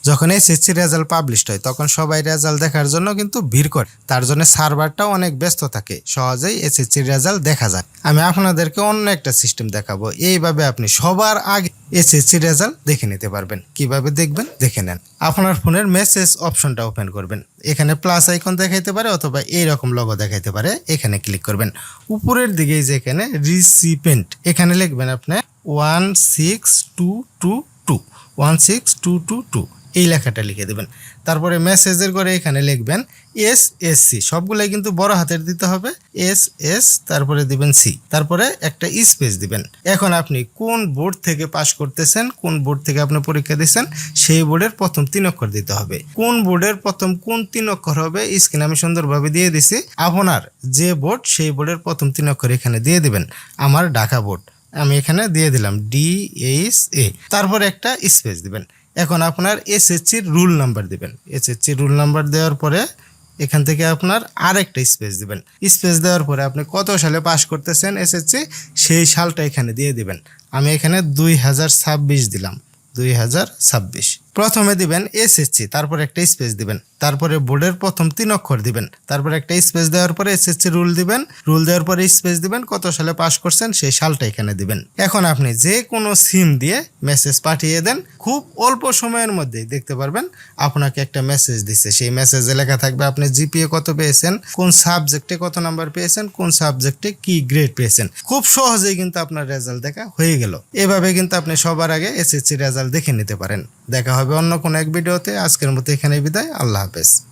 যখন SSC result published হয় তখন সবাই রেজাল্ট দেখার জন্য কিন্তু ভিড় করে, তার জন্য সার্ভারটাও অনেক ব্যস্ত থাকে, সহজেই এসএসসি রেজাল্ট দেখা যায়। আমি আপনাদেরকে অন্য একটা সিস্টেম দেখাবো, এইভাবে আপনি সবার আগে এসএসসি রেজাল্ট দেখে নিতে পারবেন। কিভাবে দেখবেন দেখে নেন। আপনার ফোনের মেসেজ অপশনটা ওপেন করবেন, এখানে প্লাস আইকন দেখাইতে পারে অথবা এইরকম লোগো দেখাইতে পারে, এখানে ক্লিক করবেন। উপরের দিকে যেখানে রিসিপেন্ট এখানে লিখবেন আপনি 16222 16222 এই লেখাটা লিখে দেবেন। তারপরে মেসেজের করে এখানে লিখবেন এসএসসি, সবগুলাই কিন্তু বড় হাতের দিতে হবে, এসএস তারপরে দিবেন সি, তারপরে একটা স্পেস দিবেন। এখন আপনি কোন বোর্ড থেকে পাস করতেছেন, কোন বোর্ড থেকে আপনি পরীক্ষা দিচ্ছেন, সেই বোর্ডের প্রথম 3 অক্ষর দিতে হবে। কোন বোর্ডের প্রথম কোন 3 অক্ষর হবে স্ক্রিনে আমি সুন্দরভাবে দিয়ে দিছি। আপনার যে বোর্ড সেই বোর্ডের প্রথম 3 অক্ষর এখানে দিয়ে দিবেন। আমার ঢাকা বোর্ড, আমি এখানে দিয়ে দিলাম DHA, তারপরে একটা স্পেস দিবেন। এখন আপনার এসএসসির রুল নাম্বার দিবেন। এসএসসি রুল নাম্বার দেওয়ার পরে এখান থেকে আপনার আরেকটা স্পেস দিবেন। স্পেস দেওয়ার পরে আপনি কত সালে পাস করতেছেন এসএসসি সেই সালটা এখানে দিয়ে দিবেন। আমি এখানে 2026 দিলাম, 2026। প্রথমে দিবেন এসএসসি, তারপর একটা স্পেস দিবেন, তারপরে বোর্ডের প্রথম 3 অক্ষর দিবেন, তারপর একটা স্পেস দেওয়ার পরে এসএসসি রুল দিবেন, রুল দেওয়ার পরে স্পেস দিবেন, কত সালে পাস করছেন সেই সালটা এখানে দিবেন। এখন আপনি যে কোনো সিম দিয়ে মেসেজ পাঠিয়ে দেন, খুব অল্প সময়ের মধ্যেই দেখতে পারবেন আপনাকে একটা মেসেজ দিচ্ছে। সেই মেসেজে লেখা থাকবে আপনি জিপিএ কত পেয়েছেন, কোন সাবজেক্টে কত নাম্বার পেয়েছেন, কোন সাবজেক্টে কি গ্রেড পেয়েছেন। খুব সহজেই কিন্তু আপনার রেজাল্ট দেখা হয়ে গেল। এভাবে কিন্তু আপনি সবার আগে এসএসসি রেজাল্ট দেখে নিতে পারেন। দেখা হবে অন্য কোনো এক ভিডিওতে। আজকের মতো এখানেই বিদায়। আল্লাহ হাফেজ।